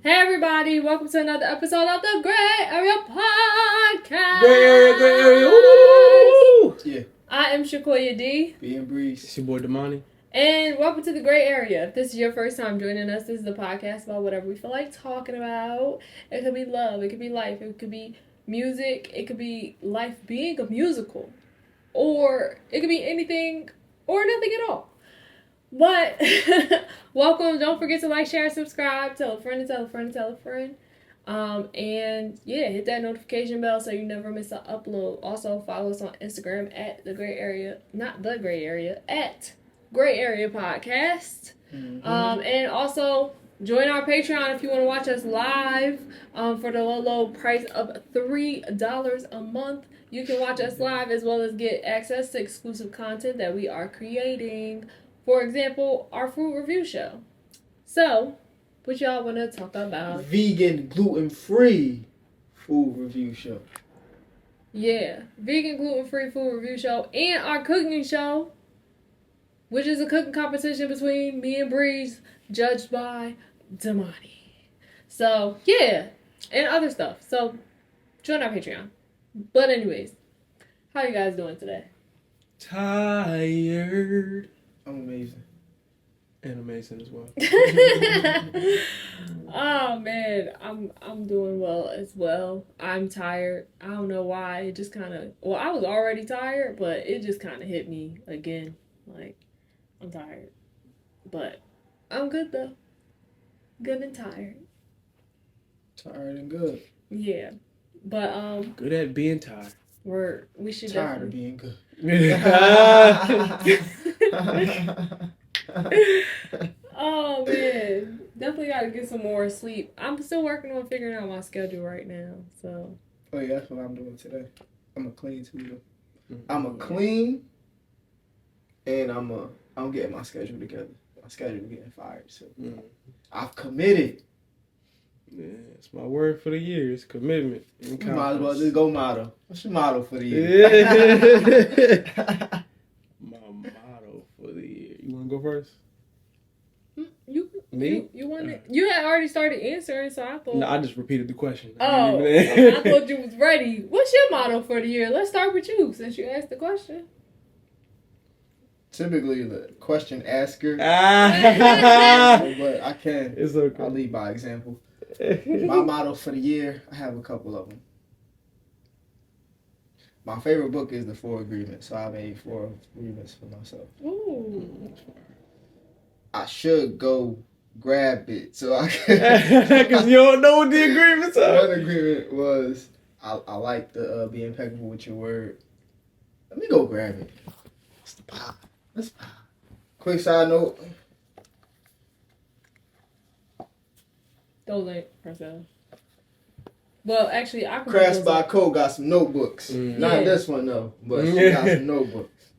Hey everybody, welcome to another episode of the Grae Area Podcast. Grae Area. Ooh. Yeah. I am Shakoya D. Being Breeze. It's your boy Damani. And welcome to the Grae Area. If this is your first time joining us, this is the podcast about whatever we feel like talking about. It could be love, it could be life, it could be music, it could be life being a musical. Or it could be anything or nothing at all. But welcome. Don't forget to like, share, subscribe, tell a friend and tell a friend and tell a friend. And yeah, hit that notification bell so you never miss an upload. Also follow us on Instagram at the Grae Area, not the Grae Area, at Grae Area Podcast. Mm-hmm. And also join our Patreon if you want to watch us live for the low price of $3 a month. You can watch us live as well as get access to exclusive content that we are creating. For example, our food review show. So, what y'all want to talk about? Vegan, gluten-free food review show. Yeah, vegan, gluten-free food review show. And our cooking show, which is a cooking competition between me and Breeze, judged by Damani. So, yeah, and other stuff. So, join our Patreon. But anyways, how you guys doing today? Tired. I'm amazing. And amazing as well. Oh man, I'm doing well as well. I'm tired. I don't know why. It just kind of, well, I was already tired, but it just kind of hit me again. Like, I'm tired. But I'm good though. Good and tired. Tired and good. Yeah. But Good at being tired. we should Tired of definitely being good. Oh man, definitely got to get some more sleep. I'm still working on figuring out my schedule right now. So. Oh yeah, that's what I'm doing today. I'm a clean too. I'm a clean, and I'm getting my schedule together. My schedule getting fired, so I've committed. Yeah, it's my word for the year. It's commitment. You might as well just go motto. What's your motto for the year? Yeah. My motto for the year. You want to go first? Me? You wanted? You had already started answering, so I thought. No, I just repeated the question. Oh, I thought you was ready. What's your motto for the year? Let's start with you since you asked the question. Typically the question asker, but I can. It's okay. I'll lead by example. My motto for the year, I have a couple of them. My favorite book is The 4 Agreements, so I made 4 agreements for myself. Ooh. I should go grab it so I can. Because you don't know what the agreements are. One agreement was I like to be impeccable with your word. Let me go grab it. It's the pop. Let's pop. Quick side note. Those ain't Marcel. Well, actually, I can. Crash by Cole got some notebooks. Not this one though, but she got some notebooks.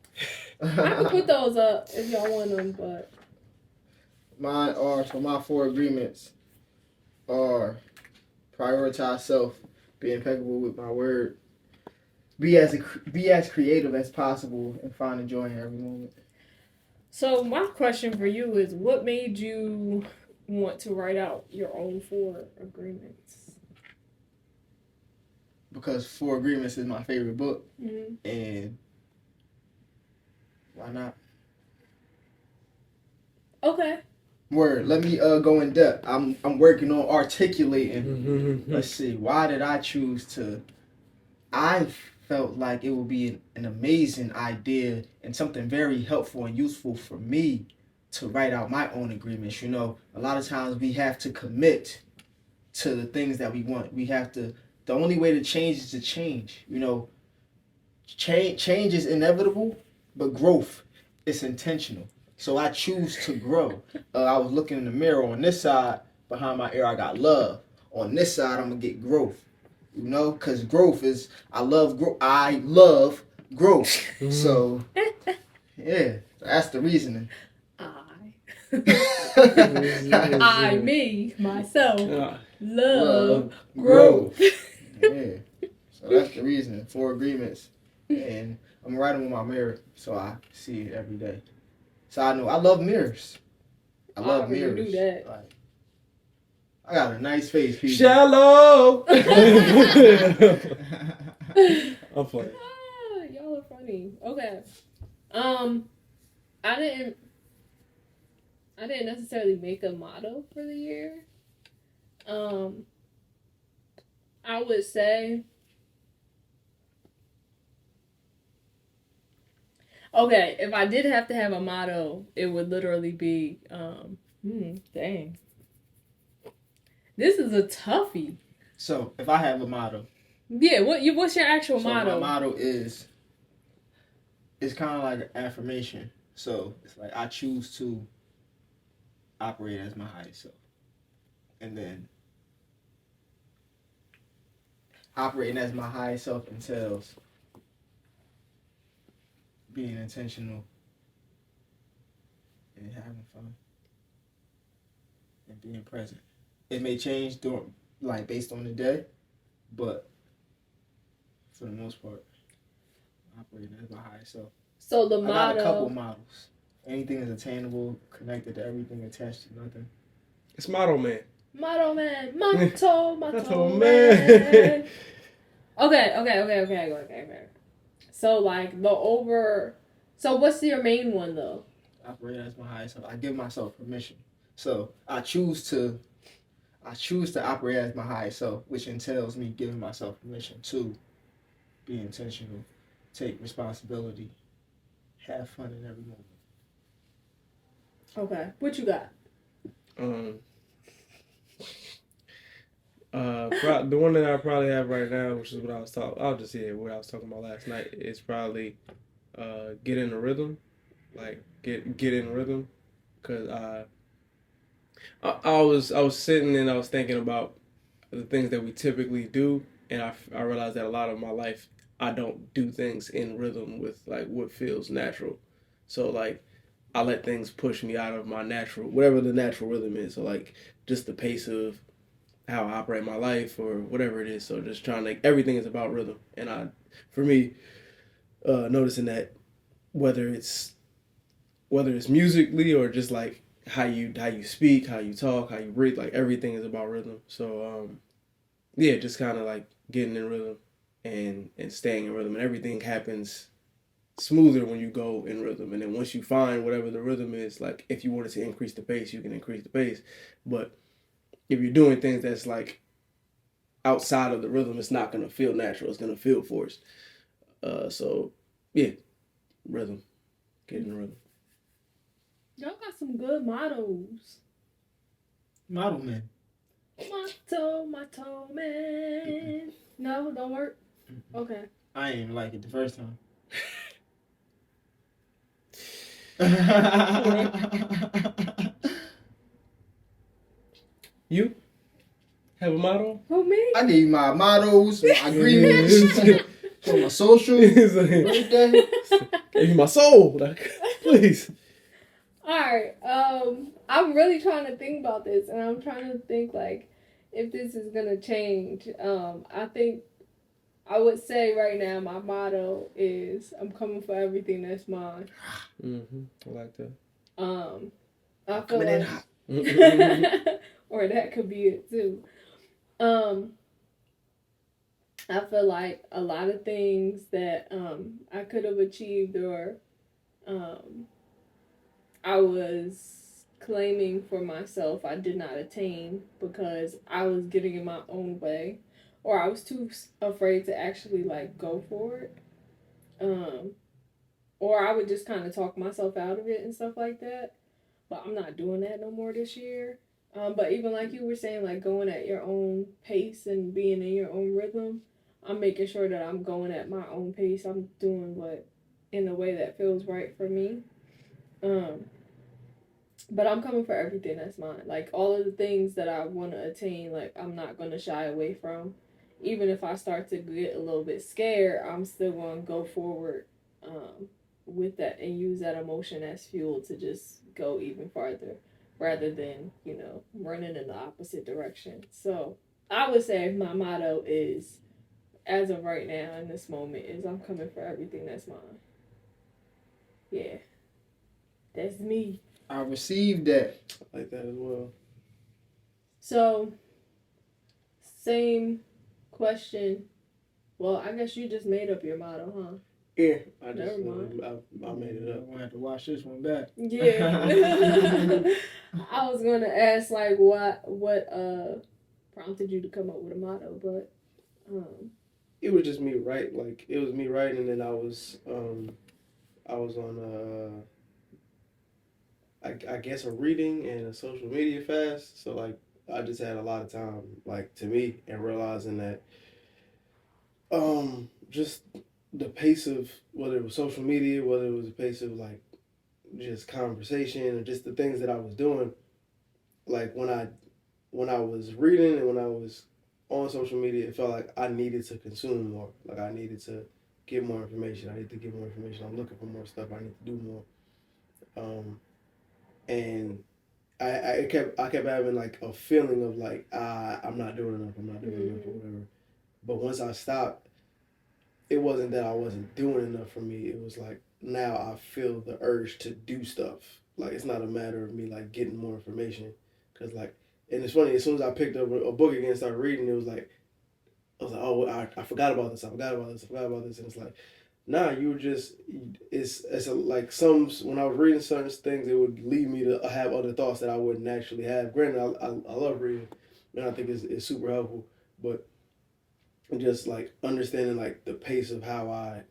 I can put those up if y'all want them, but. Mine are, so my 4 agreements are prioritize self, be impeccable with my word, be as creative as possible, and find joy in every moment. So my question for you is, what made you want to write out your own 4 agreements? Because 4 Agreements is my favorite book, Mm-hmm. and why not? Okay. Word. Let me go in depth. I'm working on articulating. Let's see. Why did I choose to? I felt like it would be an amazing idea and something very helpful and useful for me to write out my own agreements. You know, a lot of times we have to commit to the things that we want. We have to. The only way to change is to change. You know, change is inevitable, but growth is intentional. So I choose to grow. I was looking in the mirror. On this side, behind my ear, I got love. On this side, I'm going to get growth. You know, because growth is, I love growth. So, yeah, that's the reasoning. I, me, myself, love growth. Yeah, so that's the reasoning. 4 agreements. And I'm writing with my mirror so I see it every day. So I know I love mirrors. I love mirrors. Do that. Like, I got a nice face, people. Shallow. I'm playing. Y'all are funny. Okay. I didn't necessarily make a motto for the year. I would say, okay, if I did have to have a motto, it would literally be, dang. This is a toughie. So, if I have a motto. Yeah, what's your actual motto? My motto is, it's kind of like an affirmation. So, it's like, I choose to operate as my highest self. And then, operating as my highest self entails being intentional and having fun and being present. It may change based on the day, but for the most part, operating as my highest self. So the motto. I got a couple models. Anything is attainable, connected to everything, attached to nothing. It's Motto Man. Motto Man. Motto Man. Okay. So So what's your main one though? Operate as my highest self. I give myself permission. So I choose to operate as my highest self, which entails me giving myself permission to be intentional, take responsibility, have fun in every moment. Okay. What you got? The one that I probably have right now, which is what I was talking about last night, is probably get in the rhythm, like get in rhythm, because I was sitting and I was thinking about the things that we typically do, and I realized that a lot of my life I don't do things in rhythm with like what feels natural, so like I let things push me out of my natural, whatever the natural rhythm is, so like just the pace of how I operate my life or whatever it is. So just trying to, everything is about rhythm. And for me, noticing that whether it's musically or just like how you speak, how you talk, how you breathe, like everything is about rhythm. So yeah, just kind of like getting in rhythm and staying in rhythm, and everything happens smoother when you go in rhythm. And then once you find whatever the rhythm is, like if you wanted to increase the pace, you can increase the pace. But if you're doing things that's like outside of the rhythm, it's not gonna feel natural. It's gonna feel forced. So yeah, rhythm, get in the rhythm. Y'all got some good mottos. Motto Man. Motto Man. No, don't work. Okay. I ain't even like it the first time. You have a motto? Who, me? I need my mottos, my agreements, for my social. Birthday. Give you my soul, like, please. Alright, I'm really trying to think about this, and I'm trying to think, like, if this is gonna change. I think I would say right now my motto is I'm coming for everything that's mine. I like that. I feel Coming in like, hot. or that could be it too. I feel like a lot of things that I could have achieved or I was claiming for myself I did not attain because I was getting in my own way, or I was too afraid to actually like go for it, or I would just kind of talk myself out of it and stuff like that. But I'm not doing that no more this year. But even like you were saying, like going at your own pace and being in your own rhythm, I'm making sure that I'm going at my own pace. I'm doing what in a way that feels right for me. But I'm coming for everything that's mine. Like all of the things that I want to attain, like I'm not going to shy away from. Even if I start to get a little bit scared, I'm still going to go forward with that and use that emotion as fuel to just go even farther rather than, running in the opposite direction. So I would say my motto is, as of right now in this moment, is I'm coming for everything that's mine. Yeah. That's me. I received that. I like that as well. So Same question. Well, I guess you just made up your motto, huh? Yeah, I made it up. I'm gonna have to watch this one back. Yeah. I was gonna ask like what prompted you to come up with a motto, but it was just me it was me writing, and then I was on I guess a reading and a social media fast. So like I just had a lot of time like to me, and realizing that just the pace of whether it was social media, whether it was a pace of like just conversation, or just the things that I was doing, like when I was reading and when I was on social media, it felt like I needed to consume more. Like I needed to get more information. I need to get more information. I'm looking for more stuff. I need to do more. And I kept having like a feeling of like I'm not doing enough. I'm not doing enough or whatever. But once I stopped, it wasn't that I wasn't doing enough for me. It was like now I feel the urge to do stuff. Like it's not a matter of me like getting more information, because like, and it's funny, as soon as I picked up a book again and started reading, it was like I was like, oh, I forgot about this. I forgot about this. I forgot about this. And it's like, nah, you were just like when I was reading certain things, it would lead me to have other thoughts that I wouldn't actually have. Granted, I love reading, and I think it's super helpful, but just like understanding like the pace of how I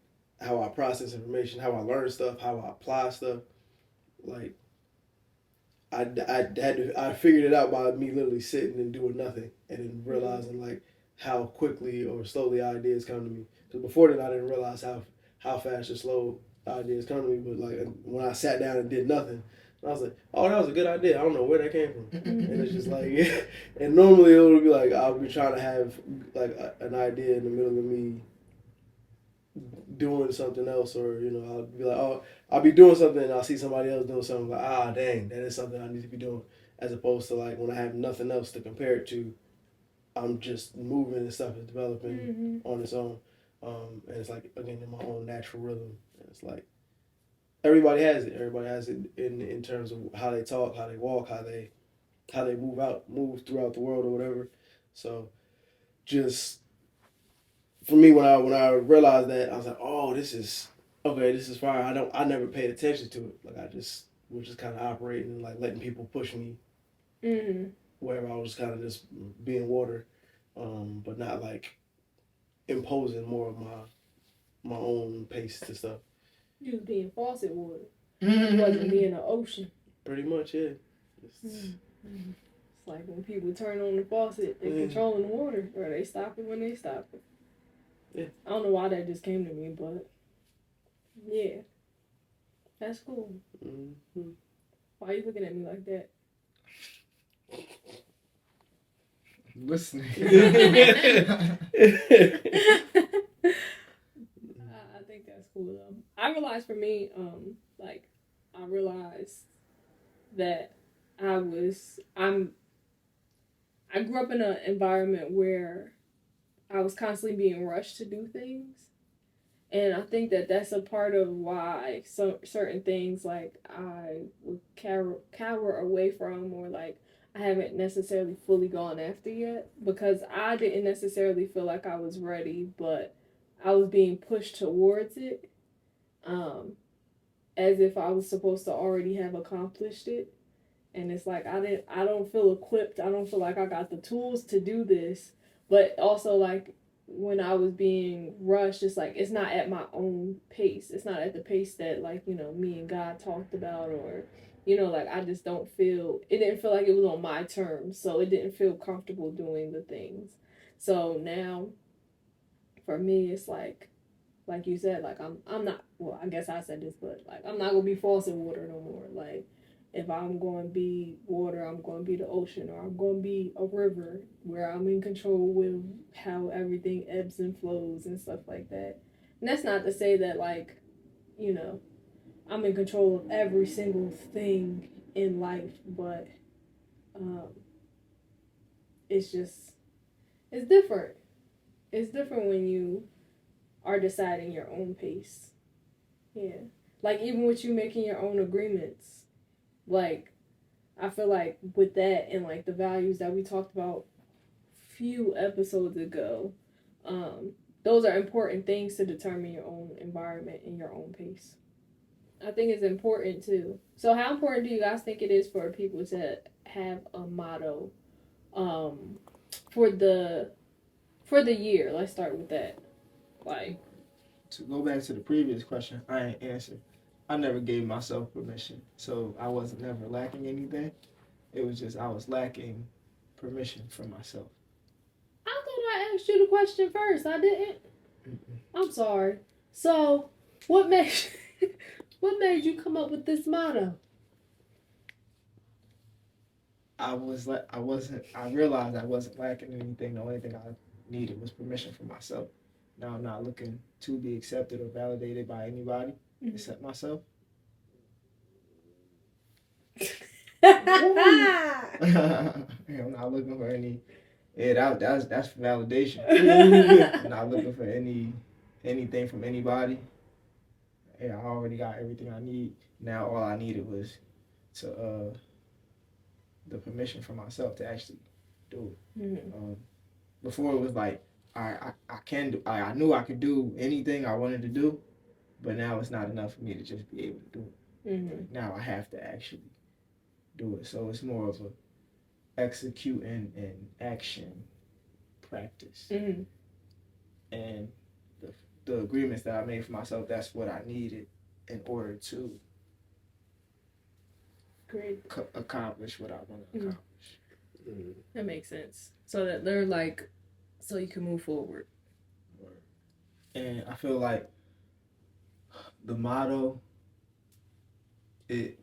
process information, how I learn stuff, how I apply stuff, like I figured it out by me literally sitting and doing nothing, and then realizing like how quickly or slowly ideas come to me. Because before that, I didn't realize how fast or slow ideas come to me. But like when I sat down and did nothing, I was like, oh, that was a good idea. I don't know where that came from. And it's just like, yeah. And normally it would be like I'll be trying to have like an idea in the middle of me doing something else, or I'll be like, oh, I'll be doing something and I'll see somebody else doing something, like, dang, that is something I need to be doing, as opposed to like when I have nothing else to compare it to, I'm just moving and stuff is developing on its own, and it's like again in my own natural rhythm, and it's like everybody has it in terms of how they talk, how they walk, how they move throughout the world or whatever. So just for me, when I realized that, I was like, oh, this is fire. I never paid attention to it. Like I just was just kind of operating and like letting people push me wherever I was, kind of just being water, but not like imposing more of my own pace to stuff. You was being faucet water. You wasn't being an ocean. Pretty much, yeah. It's like when people turn on the faucet, they're controlling the water, or they stop it when they stop it. Yeah. I don't know why that just came to me, but yeah, that's cool. Why are you looking at me like that? Listening. I think that's cool though. I realized for me, I realized that I grew up in an environment where I was constantly being rushed to do things. And I think that that's a part of why certain things like I would cower away from, or like I haven't necessarily fully gone after yet, because I didn't necessarily feel like I was ready, but I was being pushed towards it, as if I was supposed to already have accomplished it. And it's like I don't feel equipped. I don't feel like I got the tools to do this. But also like when I was being rushed, it's like it's not at my own pace. It's not at the pace that like, me and God talked about, or like I just don't feel it didn't feel like it was on my terms. So it didn't feel comfortable doing the things. So now for me it's like you said, like I'm not, well, I guess I said this, but like I'm not gonna be faucet water no more. Like if I'm going to be water, I'm going to be the ocean, or I'm going to be a river where I'm in control with how everything ebbs and flows and stuff like that. And that's not to say that, like, I'm in control of every single thing in life, but it's different. It's different when you are deciding your own pace. Yeah. Like, even with you making your own agreements, like, I feel like with that and like the values that we talked about few episodes ago, those are important things to determine your own environment and your own pace. I think it's important too. So how important do you guys think it is for people to have a motto for the year? Let's start with that. Like, to go back to the previous question, I ain't answered. I never gave myself permission, so I wasn't never lacking anything. It was just I was lacking permission from myself. I thought I asked you the question first. I didn't. Mm-mm. I'm sorry. So, what made what made you come up with this motto? I realized I wasn't lacking anything. The only thing I needed was permission from myself. Now I'm not looking to be accepted or validated by anybody except myself. I'm not looking for any. Yeah, that's for validation. I'm not looking for anything from anybody. Yeah, I already got everything I need. Now all I needed was to the permission from myself to actually do it. Mm-hmm. Before it was like I can do. I knew I could do anything I wanted to do, but now it's not enough for me to just be able to do it. Mm-hmm. Now I have to actually do it. So it's more of a execute and action practice. Mm-hmm. And the agreements that I made for myself, that's what I needed in order to Great. accomplish what I want to accomplish. Mm-hmm. That makes sense. So that they're like, so you can move forward. And I feel like the motto, I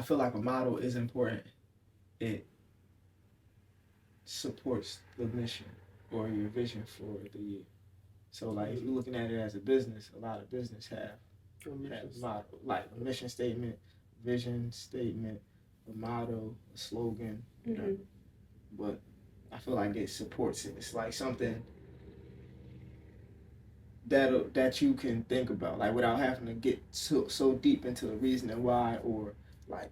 feel like a motto is important. It supports the mission or your vision for the year. So like if you're looking at it as a business, a lot of business have motto, like a mission statement, vision statement, a motto, a slogan, Mm-hmm. But I feel like it supports it. It's like something that you can think about, like without having to get so deep into the reasoning why or like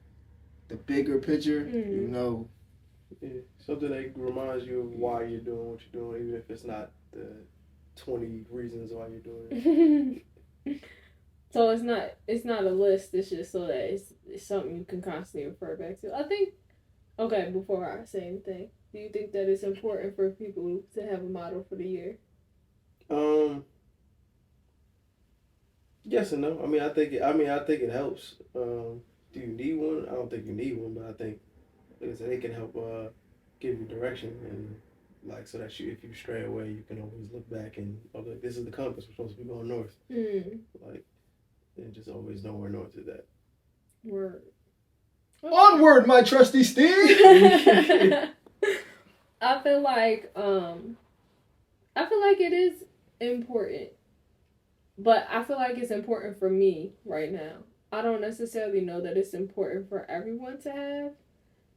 the bigger picture. Mm-hmm. Yeah, something that reminds you of why you're doing what you're doing, even if it's not the 20 reasons why you're doing it. So it's not a list. It's just so that it's something you can constantly refer back to. I think. Okay, before I say anything, do you think that it's important for people to have a motto for the year? Yes and no. I think it helps. Do you need one? I don't think you need one, but I think it can help give you direction and like so that if you stray away, you can always look back and like this is the compass. We're supposed to be going north. Like and just always know where north is at. Word. Onward, my trusty steed. I feel like it is important, but I feel like it's important for me right now. I don't necessarily know that it's important for everyone to have,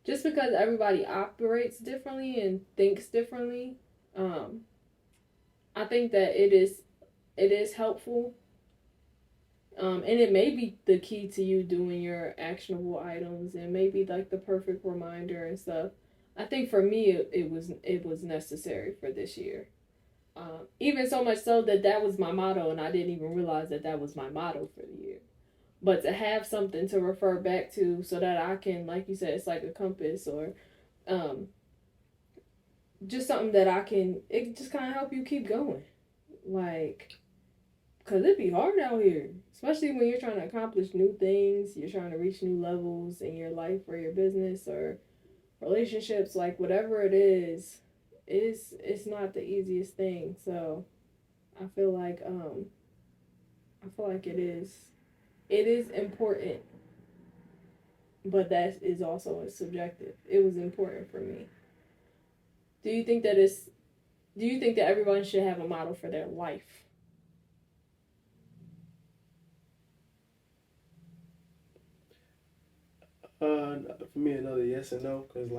just because everybody operates differently and thinks differently. I think that it is helpful. And it may be the key to you doing your actionable items and maybe like the perfect reminder and stuff. I think for me it was necessary for this year. Even so much so that was my motto and I didn't even realize that was my motto for the year. But to have something to refer back to so that I can, like you said, it's like a compass or just something that it just kind of help you keep going. Like, because it'd be hard out here, especially when you're trying to accomplish new things, you're trying to reach new levels in your life or your business or relationships, like whatever it is, it's not the easiest thing. So I feel like it is important, but that is also subjective. It was important for me. Do you think that everyone should have a model for their life? For me, another yes and no, because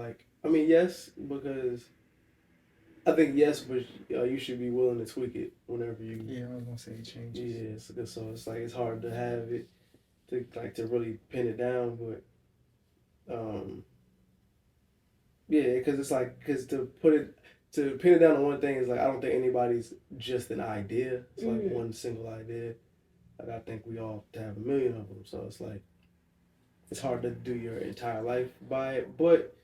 yes, because I think yes, but you should be willing to tweak it whenever you. Yeah, I was gonna say it changes. Yeah, so it's like it's hard to have it to really pin it down, but Yeah, because it's like, to pin it down to one thing is like, I don't think anybody's just an idea. It's like one single idea. Like, I think we all have a million of them. So it's like, it's hard to do your entire life by it. But,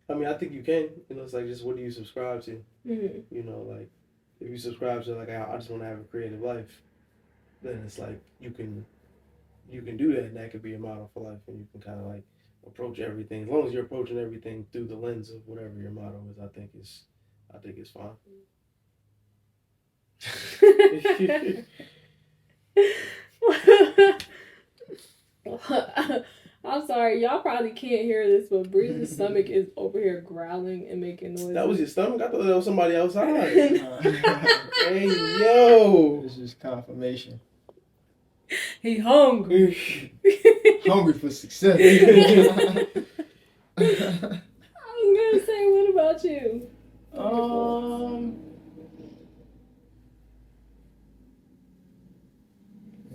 I mean, I think you can. You know, it's like, just what do you subscribe to? You know, like, if you subscribe to, like, I just want to have a creative life, then it's like, you can do that, and that could be a model for life, and you can kind of like approach everything. As long as you're approaching everything through the lens of whatever your motto is, I think it's fine. I'm sorry, y'all probably can't hear this, but Breeze's stomach is over here growling and making noises. That was your stomach? I thought that was somebody outside. Hey, yo! This is confirmation. He hungry. Hungry for success. I was gonna say, what about you?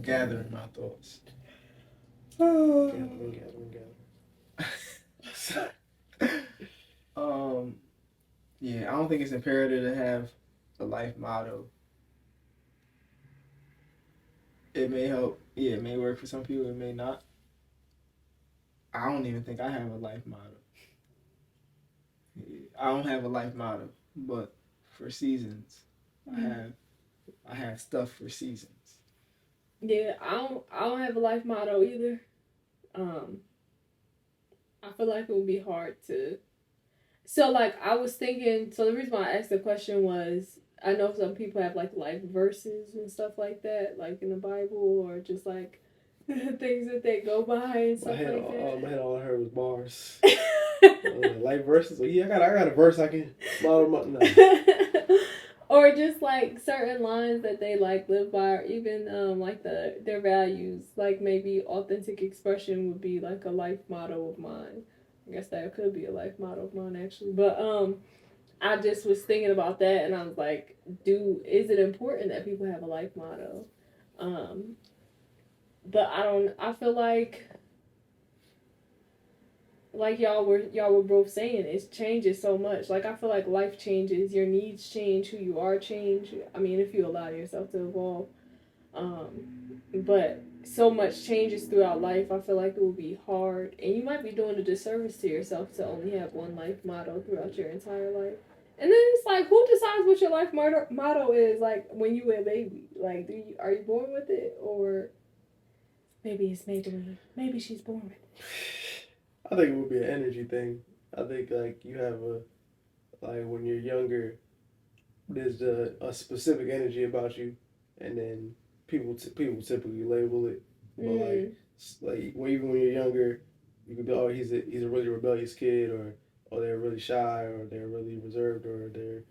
Gathering my thoughts. Gathering. Yeah, I don't think it's imperative to have a life motto. It may help. Yeah, it may work for some people. It may not. I don't even think I have a life motto. I don't have a life motto, but for seasons, I have stuff for seasons. Yeah, I don't have a life motto either. I feel like it would be hard to. So like I was thinking. So the reason why I asked the question was I know some people have like life verses and stuff like that, like in the Bible or just like things that they go by and stuff like that. My head all I heard was bars. Life verses. Well, yeah, I got a verse I can model my. No. Or just like certain lines that they like live by, or even like their values. Like maybe authentic expression would be like a life motto of mine. I guess that could be a life motto of mine actually. But I just was thinking about that, and I was like, is it important that people have a life motto? But I feel like y'all were both saying, it changes so much. Like I feel like life changes, your needs change, who you are change. I mean, if you allow yourself to evolve. But so much changes throughout life. I feel like it will be hard, and you might be doing a disservice to yourself to only have one life motto throughout your entire life. And then it's like, who decides what your life motto is? Like when you were a baby, like are you born with it, or maybe it's made to me? Maybe she's born with it. I think it would be an energy thing. I think like you have when you're younger, there's a specific energy about you, and then people typically label it. But even when you're younger, you could be, oh, he's a really rebellious kid, or they're really shy, or they're really reserved, or they're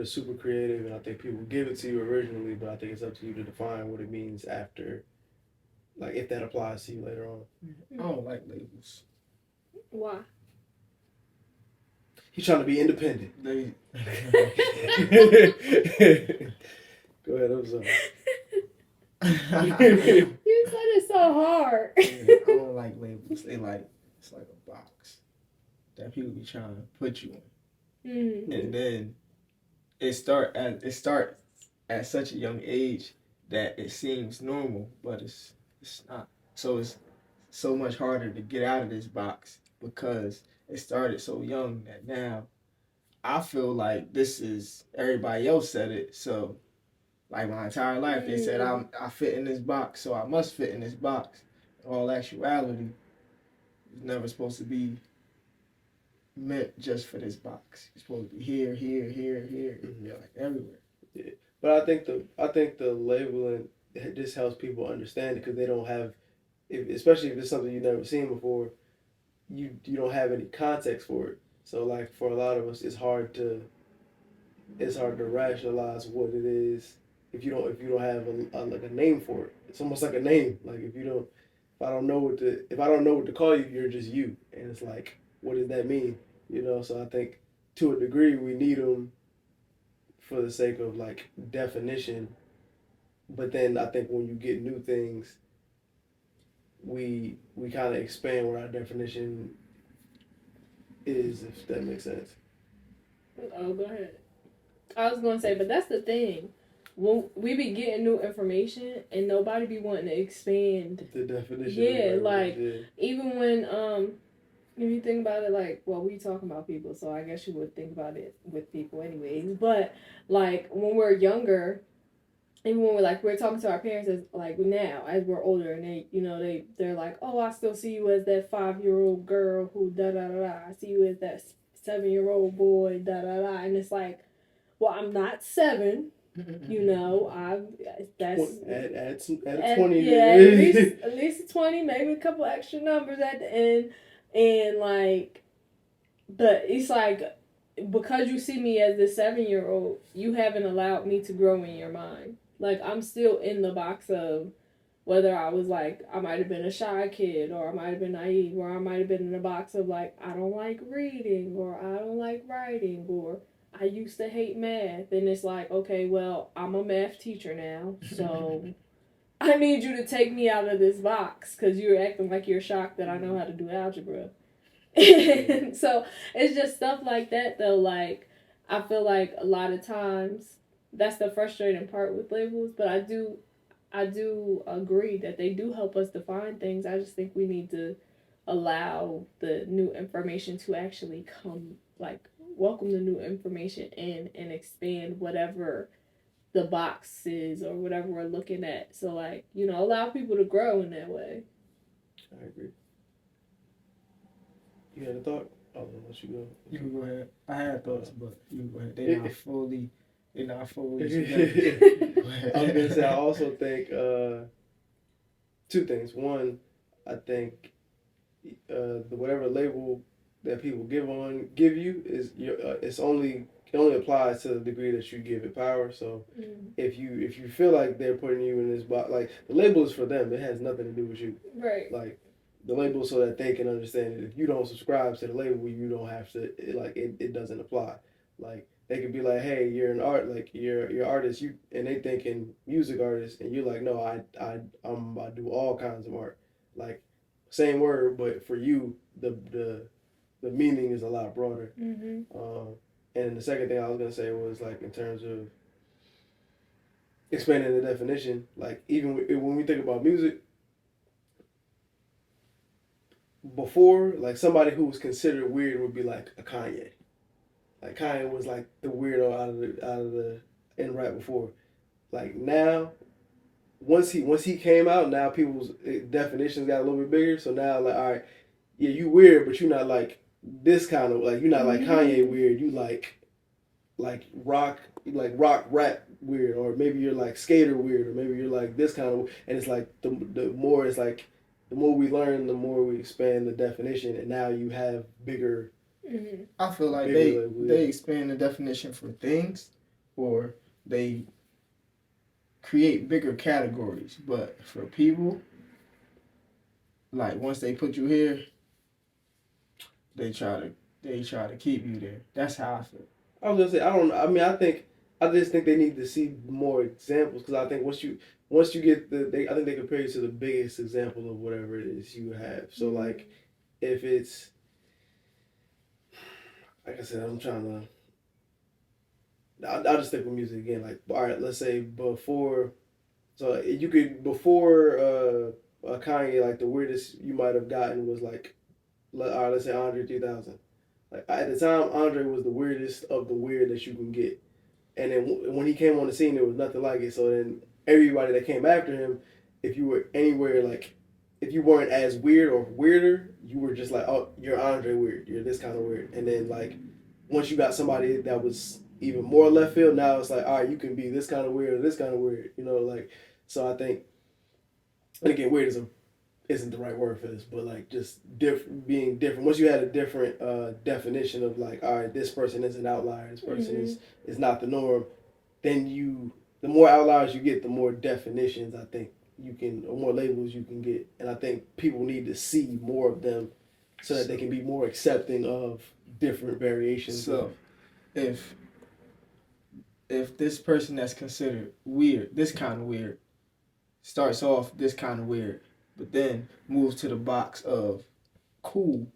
super creative. And I think people give it to you originally, but I think it's up to you to define what it means after, like if that applies to you later on. I don't like labels. Why? He's trying to be independent. Go ahead, I'm sorry. You said it so hard. I don't like labels. It's like a box that people be trying to put you in, and then it start at such a young age that it seems normal, but it's not. So it's so much harder to get out of this box because it started so young that now I feel like this is everybody else said it. So like my entire life they said I fit in this box, so I must fit in this box. In all actuality, it's never supposed to be meant just for this box. It's supposed to be here, like everywhere. Yeah. But I think the labeling just helps people understand it because they don't have, especially if it's something you've never seen before, you don't have any context for it. So like for a lot of us, it's hard to rationalize what it is if you don't have a name for it. It's almost like a name. Like if I don't know what to call you, you're just you, and it's like, what does that mean? You know. So I think to a degree we need them for the sake of like definition, but then I think when you get new things, we kind of expand what our definition is, if that makes sense. Oh, go ahead. I was gonna say, but that's the thing. When we be getting new information and nobody be wanting to expand the definition. Yeah, like even when if you think about it, like, well, we talking about people, so I guess you would think about it with people anyways. But like when we're younger, even when we're talking to our parents, as like now as we're older, and they're like, oh, I still see you as that 5-year-old girl who da da da da. I see you as that 7-year-old boy da da da, and it's like, well, I'm not 7. I that's at 20. Yeah, at least 20, maybe a couple extra numbers at the end, and like, but it's like because you see me as the 7-year-old, you haven't allowed me to grow in your mind. Like I'm still in the box of whether I was like I might have been a shy kid, or I might have been naive, or I might have been in the box of like I don't like reading, or I don't like writing, or I used to hate math. And it's like, okay, well, I'm a math teacher now, so I need you to take me out of this box because you're acting like you're shocked that I know how to do algebra. And so it's just stuff like that, though. Like, I feel like a lot of times that's the frustrating part with labels, but I do agree that they do help us define things. I just think we need to allow the new information to actually come, like, welcome the new information in and expand whatever the box is or whatever we're looking at. So, like, allow people to grow in that way. I agree. You had a thought? I'll let you go. You can go ahead. I had thoughts, but you can go ahead. They're not fully I was gonna say, I also think two things. One, I think the whatever label that people give you is it only applies to the degree that you give it power. So if you feel like they're putting you in this box, like the label is for them, it has nothing to do with you. Right. Like the label so that they can understand it. If you don't subscribe to the label, you don't have to. It doesn't apply. Like they could be like, hey, you're an you're artist, and they thinking music artist, and you're like, no, I do all kinds of art. Like same word, but for you, the meaning is a lot broader. Mm-hmm. And the second thing I was gonna say was like in terms of expanding the definition, like even when we think about music, before like somebody who was considered weird would be like a Kanye. Like Kanye was like the weirdo out of the in rap before. Like now, once he came out, now people's definitions got a little bit bigger. So now like, all right, yeah, you weird, but you're not like this kind of like you're not like Kanye weird. You like rock rap weird, or maybe you're like skater weird, or maybe you're like this kind of. And it's like the more it's like the more we learn, the more we expand the definition, and now you have bigger. Mm-hmm. I feel like they expand the definition for things, or they create bigger categories. But for people, like once they put you here, they try to keep you there. That's how I feel. I was gonna say I just think they need to see more examples, because I think once you get I think they compare you to the biggest example of whatever it is you have. So like if it's like I said, I'm trying to. I'll just stick with music again. Like, all right, let's say before Kanye, like the weirdest you might have gotten was like, all right, let's say Andre 3000. Like at the time, Andre was the weirdest of the weird that you can get, and then when he came on the scene, there was nothing like it. So then everybody that came after him, if you were anywhere like, if you weren't as weird or weirder, you were just like, oh, you're Andre weird. You're this kind of weird. And then like, once you got somebody that was even more left field, now it's like, all right, you can be this kind of weird or this kind of weird. Like, so I think, and again, weird isn't the right word for this, but like just being different. Once you had a different definition of like, all right, this person is an outlier, this person is not the norm, then the more outliers you get, the more definitions I think or more labels you can get. And I think people need to see more of them so that they can be more accepting of different variations. So if this person that's considered weird, this kind of weird, starts off this kind of weird, but then moves to the box of cool,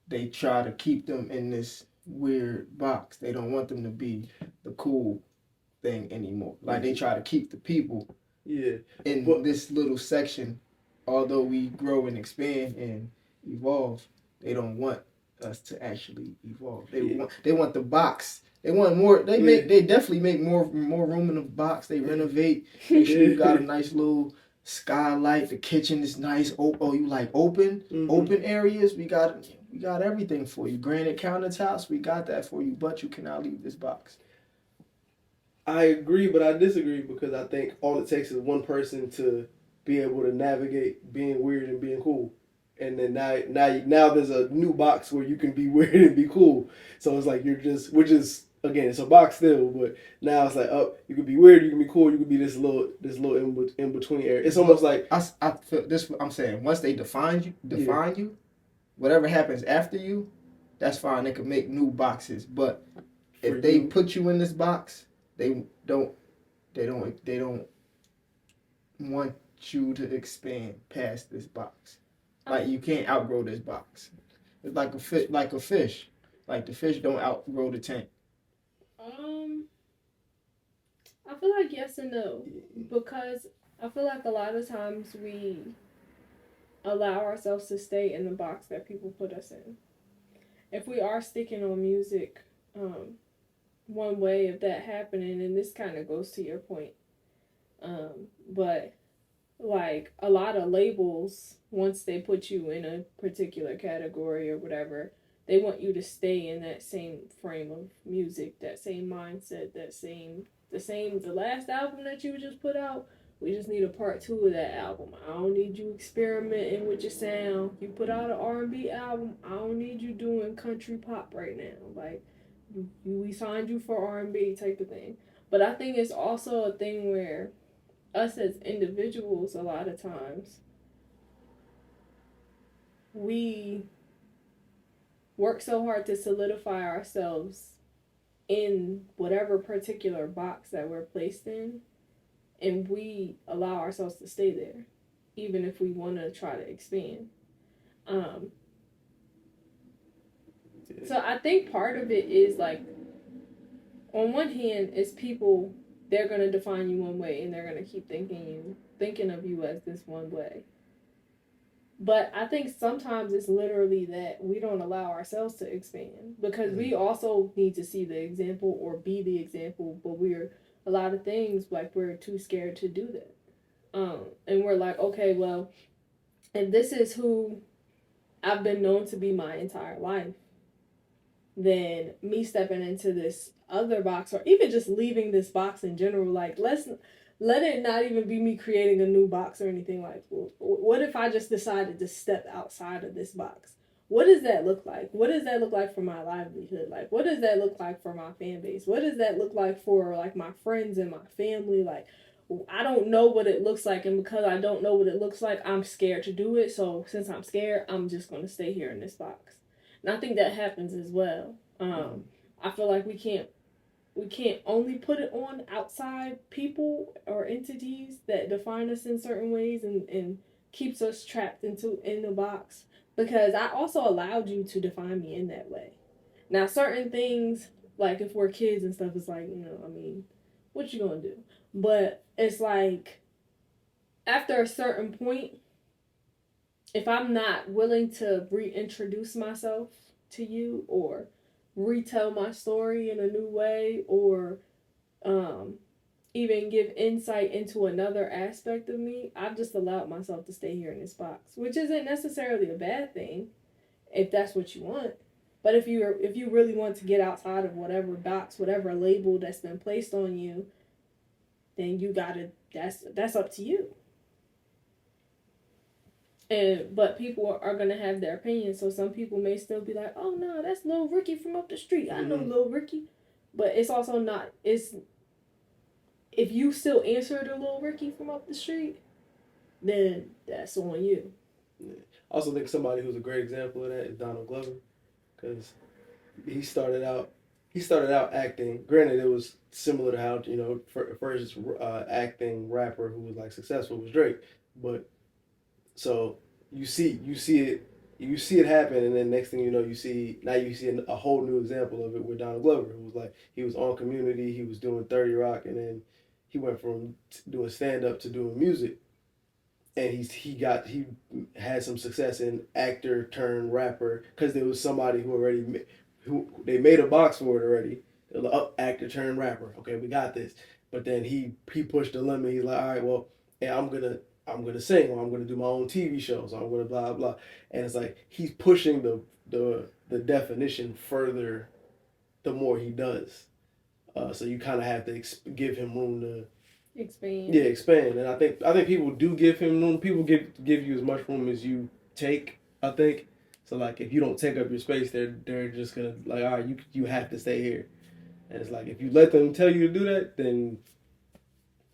they try to keep them in this weird box. They don't want them to be the cool thing anymore. Like they try to keep the people in this little section. Although we grow and expand and evolve, they don't want us to actually evolve. They want the box. They want more. They definitely make more room in the box. They renovate. Make sure you got a nice little skylight. The kitchen is nice. Oh, you like open areas? We got everything for you. Granite countertops. We got that for you. But you cannot leave this box. I agree, but I disagree because I think all it takes is one person to be able to navigate being weird and being cool. And then now there's a new box where you can be weird and be cool. So it's like which is again, it's a box still, but now it's like, oh, you can be weird, you can be cool, you can be this little in between area. It's almost like I feel this. I'm saying once they define you, whatever happens after you, that's fine. They can make new boxes, but if they put you in this box, they don't want you to expand past this box. Like you can't outgrow this box. It's like a fish. Like the fish don't outgrow the tank. I feel like yes and no, because I feel like a lot of times we allow ourselves to stay in the box that people put us in. If we are sticking on music, one way of that happening, and this kind of goes to your point, but like a lot of labels, once they put you in a particular category or whatever, they want you to stay in that same frame of music, that same mindset, the last album that you just put out. We just need a part 2 of that album. I don't need you experimenting with your sound. You put out an R&B album, I don't need you doing country pop right now. Like, we signed you for R&B type of thing. But I think it's also a thing where us as individuals, a lot of times, we work so hard to solidify ourselves in whatever particular box that we're placed in, and we allow ourselves to stay there, even if we want to try to expand. So I think part of it is like, on one hand, it's people, they're going to define you one way and they're going to keep thinking of you as this one way. But I think sometimes it's literally that we don't allow ourselves to expand because we also need to see the example or be the example, but we're a lot of things like we're too scared to do that. And we're like, okay, well, if this is who I've been known to be my entire life, then me stepping into this other box or even just leaving this box in general, like let it not even be me creating a new box or anything. Like, what if I just decided to step outside of this box? What does that look like? What does that look like for my livelihood? Like, what does that look like for my fan base? What does that look like for like my friends and my family? Like, I don't know what it looks like, and because I don't know what it looks like, I'm scared to do it. So since I'm scared, I'm just going to stay here in this box. And I think that happens as well. I feel like we can't only put it on outside people or entities that define us in certain ways and keeps us trapped in the box, because I also allowed you to define me in that way. Now, certain things, like if we're kids and stuff, it's like, I mean, what you gonna do? But it's like, after a certain point, if I'm not willing to reintroduce myself to you or retell my story in a new way or even give insight into another aspect of me, I've just allowed myself to stay here in this box, which isn't necessarily a bad thing if that's what you want. But if you really want to get outside of whatever box, whatever label that's been placed on you, then you gotta, that's up to you. But people are gonna have their opinions, so some people may still be like, "Oh no, that's Lil Ricky from up the street. I know Lil Ricky," but it's also not. It's, if you still answer to Lil Ricky from up the street, then that's on you. I also think somebody who's a great example of that is Donald Glover, because he started out acting. Granted, it was similar to how first acting rapper who was like successful was Drake, but so you see it you see it happen, and then next thing you know, you see a whole new example of it with Donald Glover. It was like he was on Community, he was doing 30 Rock, and then he went from doing stand up to doing music, and he had some success in actor turned rapper because there was somebody who they made a box for it already. They're like, oh, actor turned rapper. Okay, we got this. But then he pushed the limit. He's like, all right, well, yeah, I'm gonna sing, or I'm gonna do my own TV shows, or I'm gonna blah blah. And it's like he's pushing the definition further the more he does. So you kind of have to give him room to expand. Yeah, expand. And I think people do give him room. People give you as much room as you take. I think so. Like if you don't take up your space, they're just gonna like, all right, you have to stay here. And it's like if you let them tell you to do that, then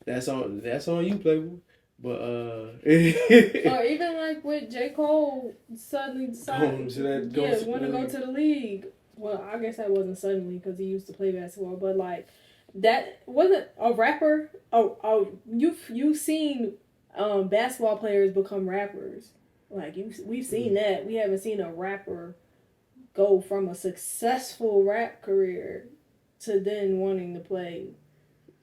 that's on you, Playboy. But or even like with J. Cole suddenly decided want to go to the league. Well, I guess that wasn't suddenly because he used to play basketball, but like that wasn't a rapper. Oh, you've seen basketball players become rappers. Like we've seen that. We haven't seen a rapper go from a successful rap career to then wanting to play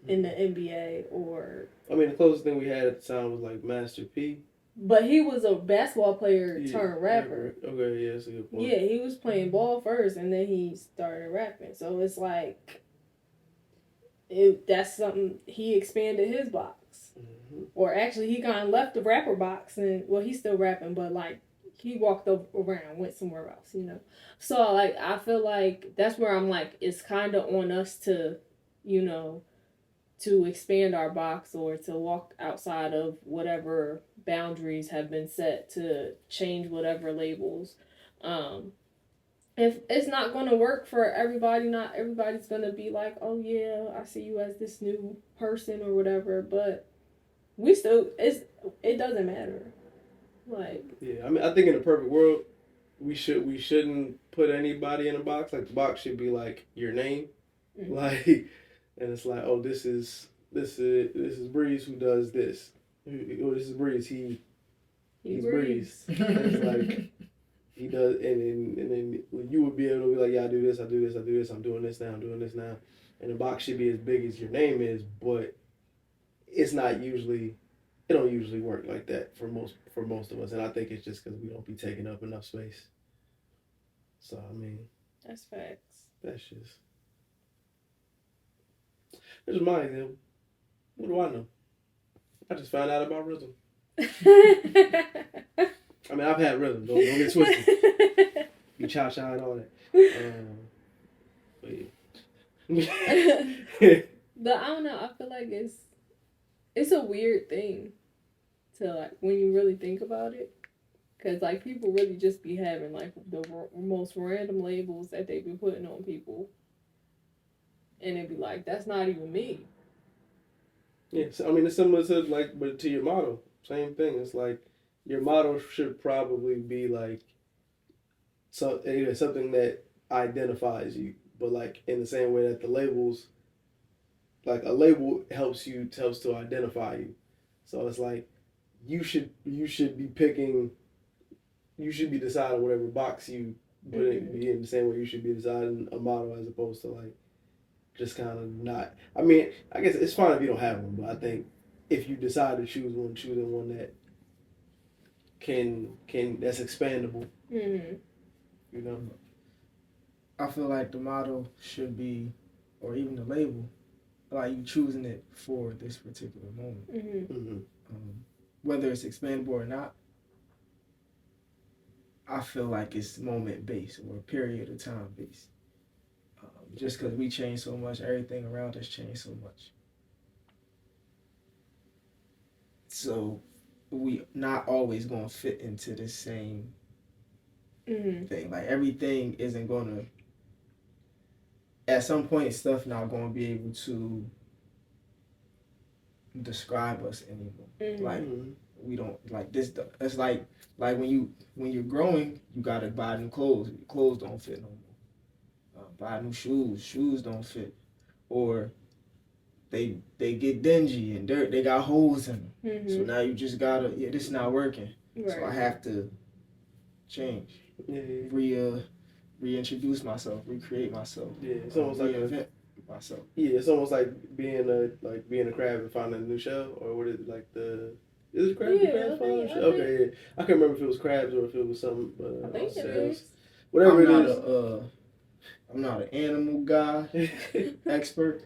in the NBA or. I mean, the closest thing we had at the time was like Master P. But he was a basketball player turned rapper. Okay, yeah, that's a good point. Yeah, he was playing ball first, and then he started rapping. So it's like, that's something, he expanded his box. Mm-hmm. Or actually, he kind of left the rapper box, and, well, he's still rapping, but like, he walked around, went somewhere else, you know? So, like, I feel like that's where I'm like, it's kind of on us to, you know, to expand our box or to walk outside of whatever boundaries have been set to change whatever labels. If it's not going to work for everybody, not everybody's going to be like, oh yeah, I see you as this new person or whatever, but it doesn't matter. Like, yeah, I mean, I think in a perfect world, we shouldn't put anybody in a box. Like the box should be like your name, mm-hmm. Like, and it's like, oh, this is Breeze who does this. Or this is Breeze. He's Breeze. And it's like he does, and then you would be able to be like, yeah, I do this, I'm doing this now, and the box should be as big as your name is, but it don't usually work like that for most of us, and I think it's just because we don't be taking up enough space. So I mean, that's facts. That's my example. What do I know? I just found out about rhythm. I mean, I've had rhythm. Don't get twisted. You cha-cha and all that. But yeah. But I don't know. I feel like it's a weird thing to like when you really think about it, because like people really just be having like the most random labels that they be putting on people, and it'd be like, that's not even me. Yeah, so, I mean, it's similar to like, but to your motto, same thing. It's like your motto should probably be like something that identifies you, but like in the same way that the labels, like a label helps to identify you. So it's like you should be deciding whatever box you put in the same way you should be deciding a motto, as opposed to like just kind of not. I mean, I guess it's fine if you don't have one, but I think if you decide to choosing one that that's expandable. Mm-hmm. You know, I feel like the motto should be, or even the label, like you choosing it for this particular moment. Mm-hmm. Mm-hmm. Whether it's expandable or not, I feel like it's moment based or a period of time based. Just because we change so much, everything around us changed so much. So we not always going to fit into the same thing. Like everything isn't going to, at some point, stuff not going to be able to describe us anymore. Mm-hmm. Like we don't, like this, it's like when you're growing, you got to buy new clothes. Clothes don't fit no more. Buy new shoes don't fit, or they get dingy and they got holes in them. Mm-hmm. So now you just gotta, this is not working. Right. So I have to change, Yeah. reintroduce myself, recreate myself. Yeah, it's almost like reinvent myself. Yeah, it's almost like being a crab and finding a new shell, or what is it like the? Is it crabs? Yeah, Crabs find a shell? I think- Okay, yeah. I can't remember if it was crabs or if it was some I think it shells. is. Whatever I'm it is. I'm not an animal guy, expert.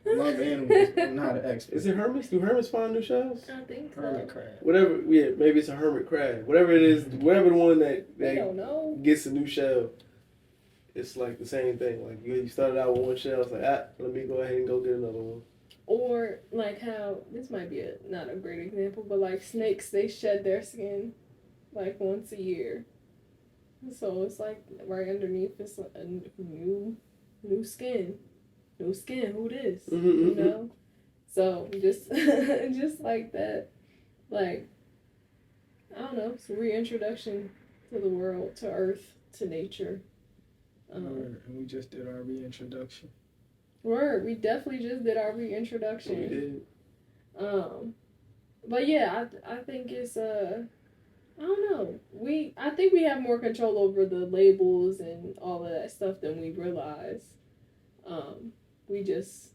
I love animals. I'm not an expert. Is it hermits? Do hermits find new shells? I think so. Hermit crab. Whatever, yeah, maybe it's a hermit crab. Whatever it is, whatever the one I that don't know. gets a new shell, it's like the same thing. Like you started out with one shell, it's like, let me go ahead and go get another one. Or like how this might be not a great example, but like snakes, they shed their skin like once a year. So it's like right underneath it's a new skin. New skin, who this? Mm-hmm, You know? So just just like that. Like I don't know, it's a reintroduction to the world, to earth, to nature. And we just did our reintroduction. We definitely just did our reintroduction. We did. But yeah, I think it's I don't know. I think we have more control over the labels and all of that stuff than we realize. We just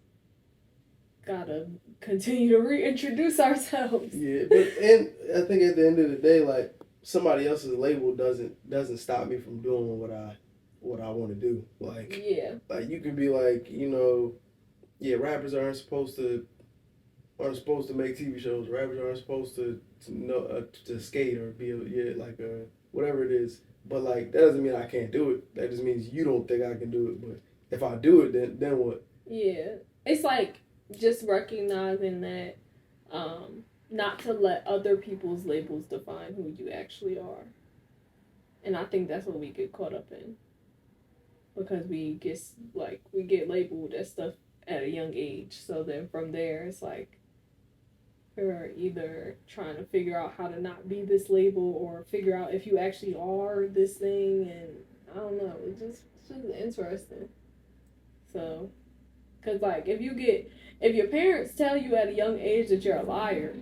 gotta continue to reintroduce ourselves. Yeah, and I think at the end of the day, like somebody else's label doesn't stop me from doing what I want to do. Like Yeah. like you can be like, rappers aren't supposed to make TV shows. Rappers aren't supposed to know to skate or be whatever it is. But like that doesn't mean I can't do it. That just means you don't think I can do it. But if I do it, then what? Yeah, it's like just recognizing that, not to let other people's labels define who you actually are. And I think that's what we get caught up in. Because we get labeled as stuff at a young age. So then from there, it's like we're either trying to figure out how to not be this label or figure out if you actually are this thing. And I don't know, it's just interesting. So, because like if your parents tell you at a young age that you're a liar,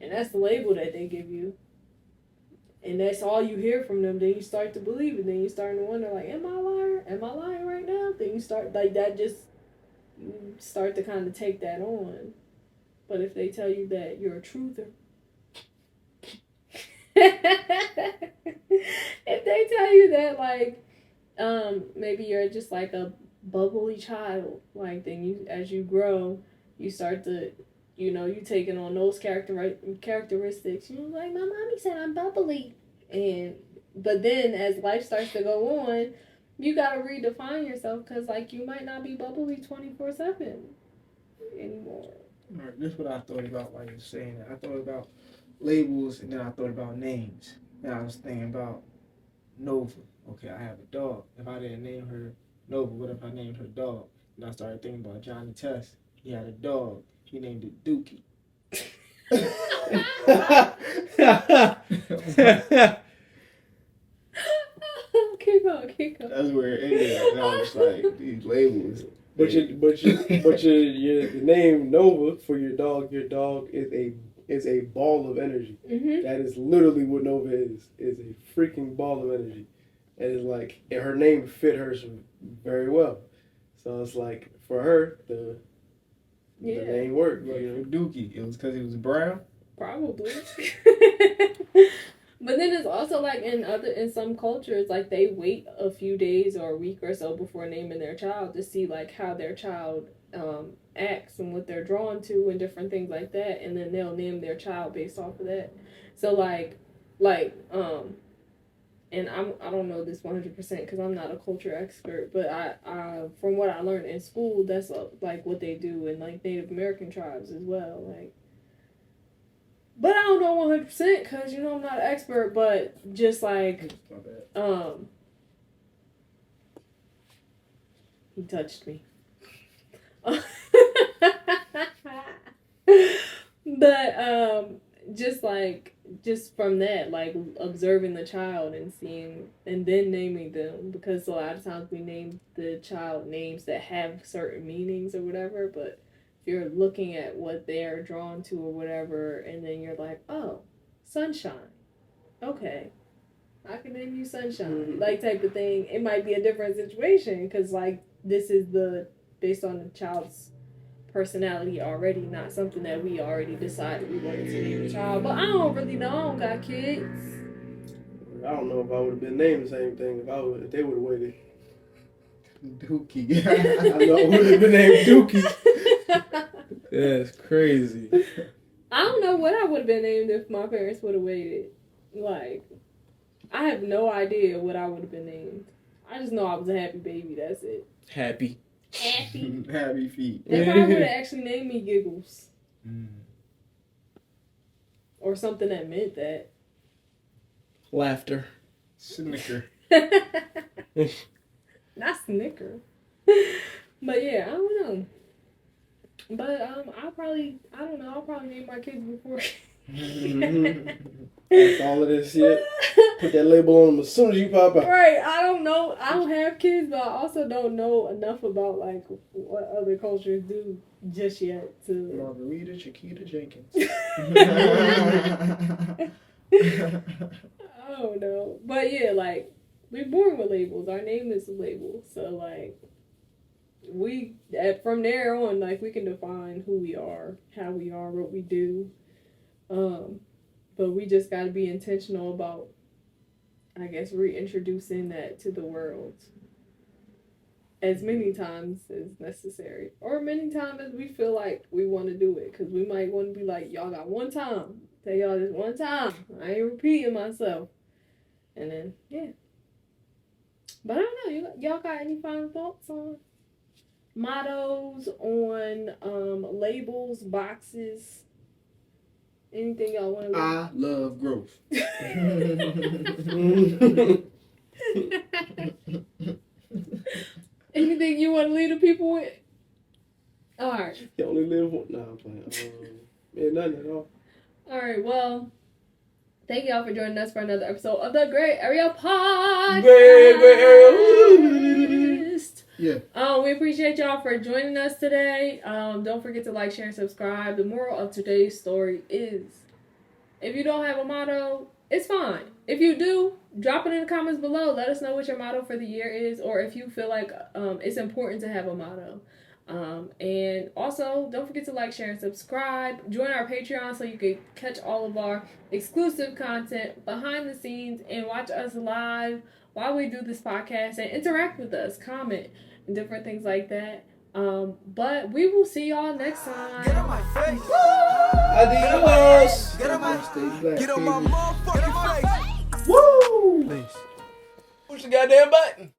and that's the label that they give you, and that's all you hear from them, then you start to believe it. Then you start to wonder, like, am I a liar? Am I lying right now? Then you start, like, you start to kind of take that on. But if they tell you that you're a truther, if they tell you that, like, maybe you're just like a bubbly child, like, then you, as you grow, you start to, you taking on those characteristics. You're like, my mommy said I'm bubbly. But then as life starts to go on, you gotta redefine yourself, because like you might not be bubbly 24/7 anymore. Right, this is what I thought about while you were saying that. I thought about labels, and then I thought about names. And I was thinking about Nova. Okay, I have a dog. If I didn't name her Nova, what if I named her dog? And I started thinking about Johnny Test. He had a dog. He named it Dookie. Keep going. That's where it ended. And I was like, these labels. But your name Nova for your dog is a ball of energy. Mm-hmm. That is literally what Nova is. Is a freaking ball of energy. And it's like, and her name fit her very well. So it's like, for her, the name worked. But for Dookie, it was because he was brown? Probably. But then it's also like in some cultures, like they wait a few days or a week or so before naming their child to see like how their child acts and what they're drawn to and different things like that, and then they'll name their child based off of that. So and I don't know this 100% because I'm not a culture expert, but I from what I learned in school, that's like what they do in like Native American tribes as well, like. But I don't know 100% because, I'm not an expert, but just like, he touched me. But, just from that, like observing the child and seeing, and then naming them, because a lot of times we name the child names that have certain meanings or whatever, but you're looking at what they're drawn to or whatever, and then you're like, oh, sunshine. Okay. I can name you Sunshine, Mm-hmm. like type of thing. It might be a different situation because like this is based on the child's personality already, not something that we already decided we wanted to name a child. But I don't really know. I don't got kids. I don't know if I would have been named the same thing if they would have waited. Dookie. I know I would have been named Dookie. That's crazy. I don't know what I would have been named if my parents would have waited. Like, I have no idea what I would have been named. I just know I was a happy baby. That's it. Happy. Happy. Happy feet. They probably would have actually named me Giggles. Mm. Or something that meant that. Laughter. Snicker. Not Snicker. But yeah, I don't know. But I'll probably name my kids before. That's all of this shit. Put that label on them as soon as you pop out. Right, I don't know. I don't have kids, but I also don't know enough about like what other cultures do just yet to. Margarita Chiquita Jenkins. I don't know, but yeah, like we're born with labels. Our name is a label, so like from there on, like we can define who we are, how we are, what we do. But we just got to be intentional about, I guess, reintroducing that to the world as many times as necessary, or many times as we feel like we want to do it, because we might want to be like, y'all got one time. Tell y'all this one time. I ain't repeating myself. And then, yeah. But I don't know. Y'all got any final thoughts on mottos, on labels, boxes? Anything y'all want to I love growth. Anything you want to leave the people with? All right. You only live one. Nah, I'm playing. Yeah, nothing at all. All right. Well, thank y'all for joining us for another episode of the Grae Area Podcast. Grae Area. Yeah. We appreciate y'all for joining us today. Don't forget to like, share, and subscribe. The moral of today's story is, if you don't have a motto, it's fine. If you do, drop it in the comments below. Let us know what your motto for the year is, or if you feel like it's important to have a motto. And also, don't forget to like, share, and subscribe. Join our Patreon so you can catch all of our exclusive content behind the scenes and watch us live while we do this podcast and interact with us, comment, and different things like that. But we will see y'all next time. Get on my face. Adios. Get on my Stay black, Get on my baby. motherfucking face. Woo! Please. Push the goddamn button.